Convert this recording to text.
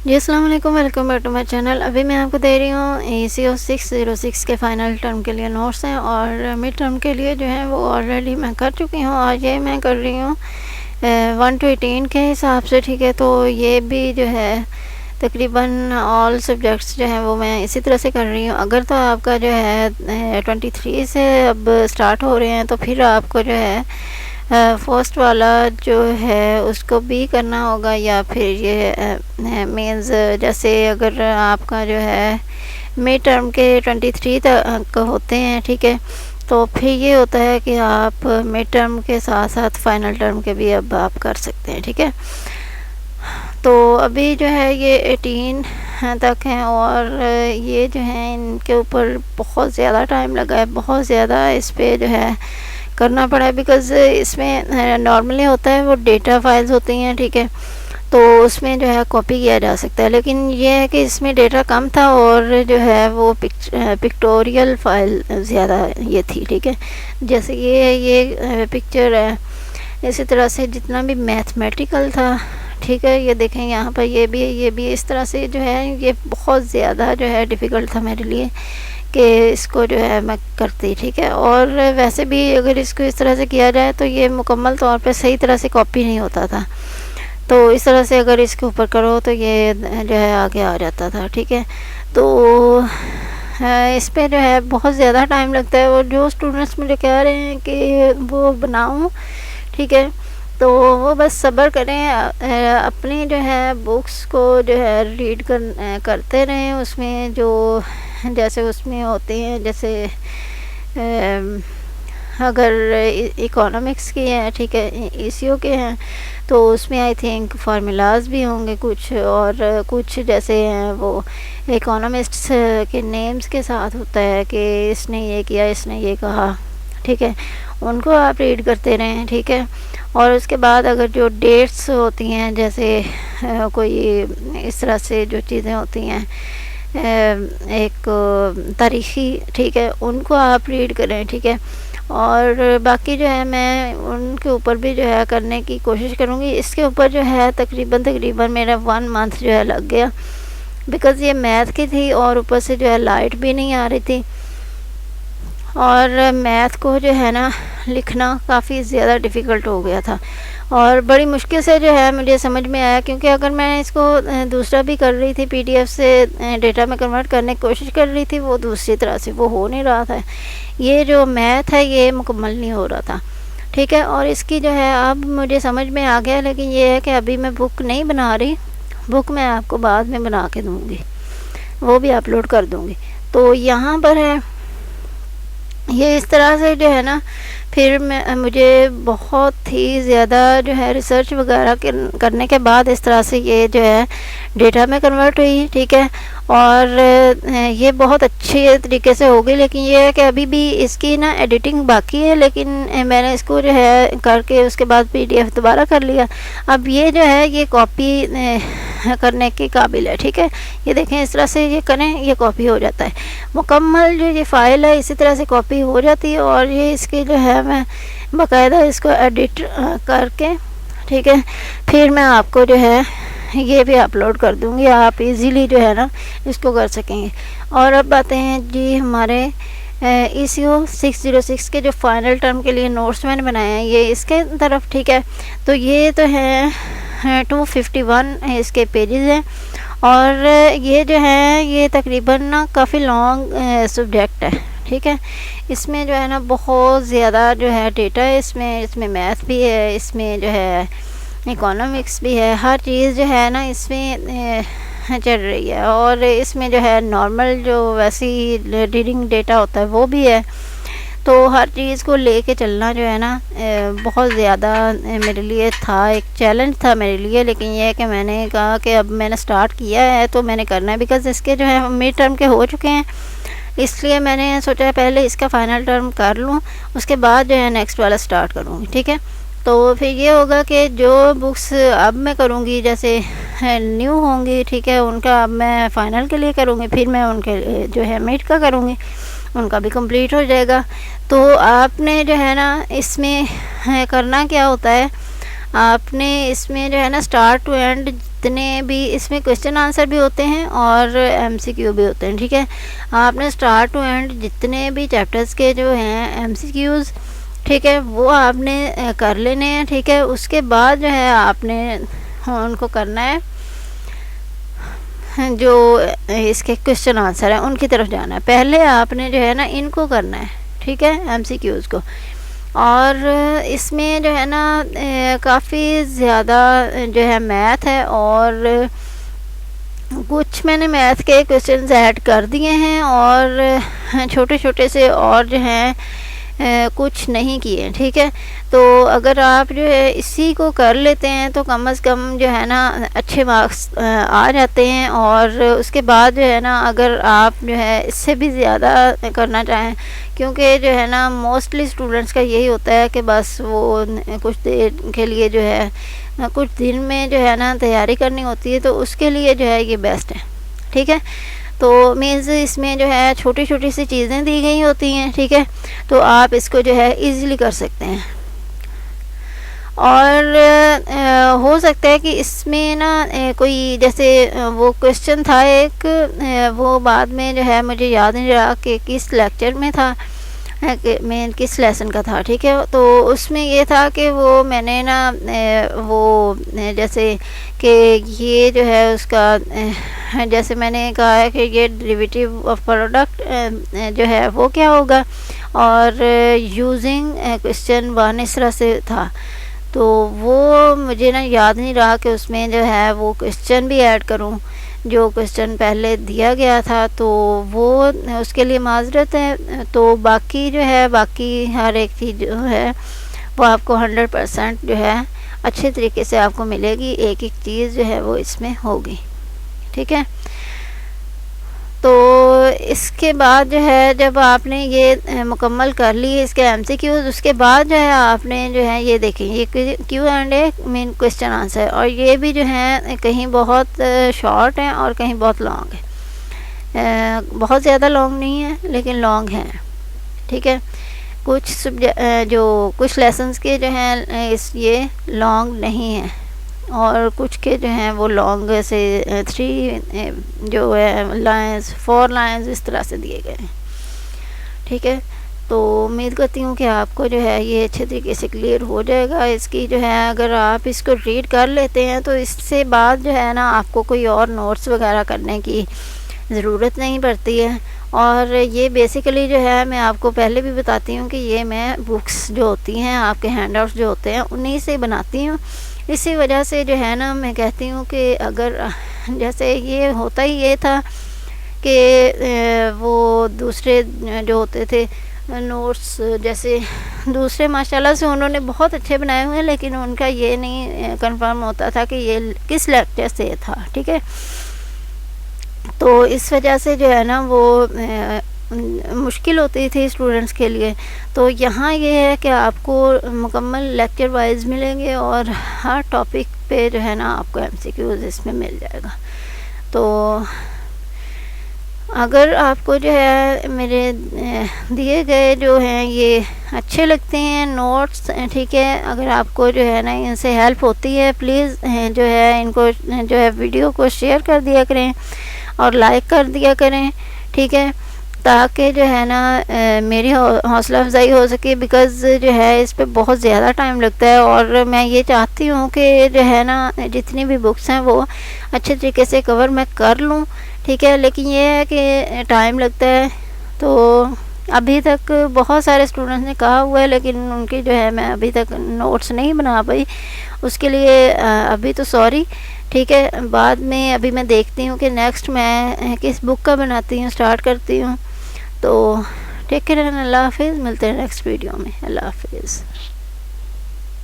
جی السلام علیکم، welcome back to my channel. ابھی میں آپ کو دے رہی ہوں ECO 606 کے فائنل ٹرم کے لیے نوٹس ہیں، اور مڈ ٹرم کے لیے جو ہے وہ آلریڈی میں کر چکی ہوں، اور یہ میں کر رہی ہوں 1 to 18 کے حساب سے، ٹھیک ہے۔ تو یہ بھی جو ہے تقریباً آل سبجیکٹس جو ہیں وہ میں اسی طرح سے کر رہی ہوں۔ اگر تو آپ کا جو ہے 23 سے اب سٹارٹ ہو رہے ہیں تو پھر آپ کو جو ہے فرسٹ والا جو ہے اس کو بھی کرنا ہوگا، یا پھر یہ مینز جیسے اگر آپ کا جو ہے مڈ ٹرم کے 23 تک ہوتے ہیں، ٹھیک ہے، تو پھر یہ ہوتا ہے کہ آپ مڈ ٹرم کے ساتھ ساتھ فائنل ٹرم کے بھی اب آپ کر سکتے ہیں، ٹھیک ہے۔ تو ابھی جو ہے یہ 18 تک ہیں، اور یہ جو ہیں ان کے اوپر بہت زیادہ ٹائم لگا ہے، بہت زیادہ اس پہ جو ہے کرنا پڑا ہے، بیکاز اس میں نارملی ہوتا ہے وہ ڈیٹا فائلز ہوتی ہیں، ٹھیک ہے، تو اس میں جو ہے کاپی کیا جا سکتا ہے، لیکن یہ ہے کہ اس میں ڈیٹا کم تھا اور جو ہے وہ پکٹوریل فائل زیادہ یہ تھی، ٹھیک ہے۔ جیسے یہ پکچر ہے، اسی طرح سے جتنا بھی میتھمیٹیکل تھا، ٹھیک ہے، یہ دیکھیں یہاں پر یہ بھی اس طرح سے جو ہے یہ بہت زیادہ جو ہے ڈیفیکلٹ تھا میرے لیے کہ اس کو جو ہے میں کرتی، ٹھیک ہے۔ اور ویسے بھی اگر اس کو اس طرح سے کیا جائے تو یہ مکمل طور پہ صحیح طرح سے کاپی نہیں ہوتا تھا، تو اس طرح سے اگر اس کے اوپر کرو تو یہ جو ہے آگے آ جاتا تھا، ٹھیک ہے۔ تو اس پہ جو ہے بہت زیادہ ٹائم لگتا ہے، اور جو اسٹوڈنٹس مجھے کہہ رہے ہیں کہ وہ بناؤں، ٹھیک ہے، تو وہ بس صبر کریں، اپنی جو ہے بکس کو جو ہے ریڈ کرتے رہیں، اس میں جو جیسے اس میں ہوتے ہیں، جیسے اگر اکانومکس کی ہیں، ٹھیک ہے، ECO کے ہیں، تو اس میں آئی تھنک فارمولاز بھی ہوں گے کچھ، اور کچھ جیسے ہیں وہ اکانومسٹس کے نیمز کے ساتھ ہوتا ہے کہ اس نے یہ کیا، اس نے یہ کہا، ٹھیک ہے، ان کو آپ ریڈ کرتے رہیں، ٹھیک ہے۔ اور اس کے بعد اگر جو ڈیٹس ہوتی ہیں، جیسے کوئی اس طرح سے جو چیزیں ہوتی ہیں ایک تاریخی، ٹھیک ہے، ان کو آپ ریڈ کریں، ٹھیک ہے۔ اور باقی جو ہے میں ان کے اوپر بھی جو ہے کرنے کی کوشش کروں گی۔ اس کے اوپر جو ہے تقریباً میرا 1 month جو ہے لگ گیا، بیکاز یہ میتھ کی تھی، اور اوپر سے جو ہے لائٹ بھی نہیں آ رہی تھی، اور میتھ کو جو ہے نا لکھنا کافی زیادہ ڈیفیکلٹ ہو گیا تھا، اور بڑی مشکل سے جو ہے مجھے سمجھ میں آیا، کیونکہ اگر میں اس کو دوسرا بھی کر رہی تھی، PDF سے ڈیٹا میں کنورٹ کرنے کی کوشش کر رہی تھی، وہ دوسری طرح سے وہ ہو نہیں رہا تھا، یہ جو میتھ ہے یہ مکمل نہیں ہو رہا تھا، ٹھیک ہے۔ اور اس کی جو ہے اب مجھے سمجھ میں آ گیا، لیکن یہ ہے کہ ابھی میں بک نہیں بنا رہی، بک میں آپ کو بعد میں بنا کے دوں گی، وہ بھی اپلوڈ کر دوں گی۔ تو یہاں پر ہے یہ اس طرح سے جو ہے نا، پھر مجھے بہت ہی زیادہ جو ہے ریسرچ وغیرہ کرنے کے بعد اس طرح سے یہ جو ہے ڈیٹا میں کنورٹ ہوئی، ٹھیک ہے، اور یہ بہت اچھے طریقے سے ہوگی، لیکن یہ ہے کہ ابھی بھی اس کی نا ایڈیٹنگ باقی ہے، لیکن میں نے اس کو جو ہے کر کے اس کے بعد PDF دوبارہ کر لیا۔ اب یہ جو ہے یہ کاپی کرنے کے قابل ہے، ٹھیک ہے، یہ دیکھیں اس طرح سے یہ کریں، یہ کاپی ہو جاتا ہے، مکمل جو یہ فائل ہے اسی طرح سے کاپی ہو جاتی ہے، اور یہ اس کی جو ہے میں باقاعدہ اس کو ایڈٹ کر کے، ٹھیک ہے، پھر میں آپ کو جو ہے یہ بھی اپلوڈ کر دوں گی، آپ ایزیلی جو ہے نا اس کو کر سکیں گے۔ اور اب آتے ہیں جی ہمارے ECO 606 کے جو فائنل ٹرم کے لیے نوٹس میں نے بنائے ہیں، یہ اس کے طرف، ٹھیک ہے، تو یہ تو ہے 251 اس کے پیجز ہیں، اور یہ جو ہے یہ تقریباً نا کافی لانگ سبجیکٹ ہے، ٹھیک ہے، اس میں جو ہے نا بہت زیادہ جو ہے ڈیٹا ہے، اس میں میتھ بھی ہے، اس میں جو ہے اکانومکس بھی ہے، ہر چیز جو ہے نا اس میں چل رہی ہے، اور اس میں جو ہے نارمل جو ویسی ریڈنگ ڈیٹا ہوتا ہے وہ بھی ہے، تو ہر چیز کو لے کے چلنا جو ہے نا بہت زیادہ میرے لیے تھا، ایک چیلنج تھا میرے لیے، لیکن یہ ہے کہ میں نے کہا کہ اب میں نے سٹارٹ کیا ہے تو میں نے کرنا ہے، بیکاز اس کے جو ہے مڈ ٹرم کے ہو چکے ہیں، اس لیے میں نے سوچا پہلے اس کا فائنل ٹرم کر لوں، اس کے بعد جو ہے نیکسٹ والا سٹارٹ کروں گی، ٹھیک ہے۔ تو پھر یہ ہوگا کہ جو بکس اب میں کروں گی جیسے نیو ہوں گی، ٹھیک ہے، ان کا اب میں فائنل کے لیے کروں گی، پھر میں ان کے جو ہے مڈ کا کروں گی، ان کا بھی کمپلیٹ ہو جائے گا۔ تو آپ نے جو ہے نا اس میں کرنا کیا ہوتا ہے، آپ نے اس میں جو ہے نا اسٹارٹ ٹو اینڈ جتنے بھی اس میں کویشچن آنسر بھی ہوتے ہیں اور ایم سی کیو بھی ہوتے ہیں، ٹھیک ہے. آپ نے اسٹارٹ ٹو اینڈ جتنے بھی چیپٹرس کے جو ہیں ایم سی کیوز، ٹھیک ہے، وہ آپ نے کر لینے ہیں، ٹھیک ہے. اس کے بعد جو ہے آپ نے ان کو کرنا ہے، جو اس کے کویشچن آنسر ہیں ان کی طرف جانا ہے. پہلے آپ نے جو ہے نا ان کو کرنا ہے، ٹھیک ہے، ایم سی کیوز کو. اور اس میں جو ہے نا کافی زیادہ جو ہے میتھ ہے، اور کچھ میں نے میتھ کے کویشچنز ایڈ کر دیے ہیں، اور چھوٹے چھوٹے سے اور جو ہیں کچھ نہیں کیے، ٹھیک ہے. تو اگر آپ جو ہے اسی کو کر لیتے ہیں تو کم از کم جو ہے نا اچھے مارکس آ جاتے ہیں. اور اس کے بعد جو ہے نا اگر آپ جو ہے اس سے بھی زیادہ کرنا چاہیں، کیونکہ جو ہے نا موسٹلی اسٹوڈنٹس کا یہی ہوتا ہے کہ بس وہ کچھ دیر کے لیے جو ہے کچھ دن میں جو ہے نا تیاری کرنی ہوتی ہے، تو اس کے لیے جو ہے یہ بیسٹ ہے، ٹھیک ہے. تو مینز اس میں جو ہے چھوٹی چھوٹی سی چیزیں دی گئی ہوتی ہیں، ٹھیک ہے. تو آپ اس کو جو ہے ایزیلی کر سکتے ہیں. اور ہو سکتا ہے کہ اس میں نا کوئی جیسے وہ کویشچن تھا ایک، وہ بعد میں جو ہے مجھے یاد نہیں رہا کہ کس لیکچر میں تھا، کہ میں کس لیسن کا تھا، ٹھیک ہے. تو اس میں یہ تھا کہ وہ میں نے نا وہ جیسے کہ یہ جو ہے اس کا جیسے میں نے کہا ہے کہ یہ ڈیریویٹیو آف پروڈکٹ جو ہے وہ کیا ہوگا، اور یوزنگ کویشچن 1 اس طرح سے تھا. تو وہ مجھے نا یاد نہیں رہا کہ اس میں جو ہے وہ کویشچن بھی ایڈ کروں جو کویشچن پہلے دیا گیا تھا. تو وہ اس کے لیے معذرت ہے. تو باقی جو ہے باقی ہر ایک چیز جو ہے وہ آپ کو 100% جو ہے اچھے طریقے سے آپ کو ملے گی. ایک ایک چیز جو ہے وہ اس میں ہوگی، ٹھیک ہے. تو اس کے بعد جو ہے جب آپ نے یہ مکمل کر لی اس کے ایم سی کیوز، اس کے بعد جو ہے آپ نے جو ہے یہ دیکھیں یہ Q and A main question answer, اور یہ بھی جو ہیں کہیں بہت شارٹ ہیں اور کہیں بہت لانگ ہیں. بہت زیادہ لانگ نہیں ہیں لیکن لانگ ہیں، ٹھیک ہے. کچھ جو کچھ لیسنس کے جو ہیں یہ لانگ نہیں ہیں، اور کچھ کے جو ہیں وہ لانگ سے 3 جو ہے لائنز 4 لائنز اس طرح سے دیے گئے ہیں، ٹھیک ہے. تو امید کرتی ہوں کہ آپ کو جو ہے یہ اچھے طریقے سے کلیئر ہو جائے گا. اس کی جو ہے اگر آپ اس کو ریڈ کر لیتے ہیں تو اس سے بعد جو ہے نا آپ کو کوئی اور نوٹس وغیرہ کرنے کی ضرورت نہیں پڑتی ہے. اور یہ بیسیکلی جو ہے میں آپ کو پہلے بھی بتاتی ہوں کہ یہ میں بکس جو ہوتی ہیں آپ کے ہینڈ آؤٹس جو ہوتے ہیں انہی سے بناتی ہوں. اسی وجہ سے جو ہے نا میں کہتی ہوں کہ اگر جیسے یہ ہوتا ہی یہ تھا کہ وہ دوسرے جو ہوتے تھے نوٹس جیسے دوسرے ماشاءاللہ سے انہوں نے بہت اچھے بنائے ہوئے ہیں، لیکن ان کا یہ نہیں کنفرم ہوتا تھا کہ یہ کس لیکچر سے تھا، ٹھیک ہے. تو اس وجہ سے جو ہے نا وہ مشکل ہوتی تھی اسٹوڈنٹس کے لیے. تو یہاں یہ ہے کہ آپ کو مکمل لیکچر وائز ملیں گے، اور ہر ٹاپک پہ جو ہے نا آپ کو ایم سی کیوز اس میں مل جائے گا. تو اگر آپ کو جو ہے میرے دیے گئے جو ہیں یہ اچھے لگتے ہیں نوٹس، ٹھیک ہے، اگر آپ کو جو ہے نا ان سے ہیلپ ہوتی ہے پلیز جو ہے ان کو جو ہے ویڈیو کو شیئر کر دیا کریں اور لائک کر دیا کریں، ٹھیک ہے، تاکہ جو ہے نا میری حوصلہ افزائی ہو سکے. بیکاز جو ہے اس پہ بہت زیادہ ٹائم لگتا ہے، اور میں یہ چاہتی ہوں کہ جو ہے نا جتنی بھی بکس ہیں وہ اچھے طریقے سے کور میں کر لوں، ٹھیک ہے. لیکن یہ ہے کہ ٹائم لگتا ہے. تو ابھی تک بہت سارے اسٹوڈنٹس نے کہا ہوا ہے، لیکن ان کی جو ہے میں ابھی تک نوٹس نہیں بنا پائی. اس کے لیے ابھی تو سوری، ٹھیک ہے. بعد میں ابھی میں دیکھتی ہوں کہ نیکسٹ میں کس بک کا بناتی ہوں، اسٹارٹ کرتی ہوں. تو ٹیک کیئر، اللہ حافظ. ملتے ہیں نیکسٹ ویڈیو میں. اللہ حافظ.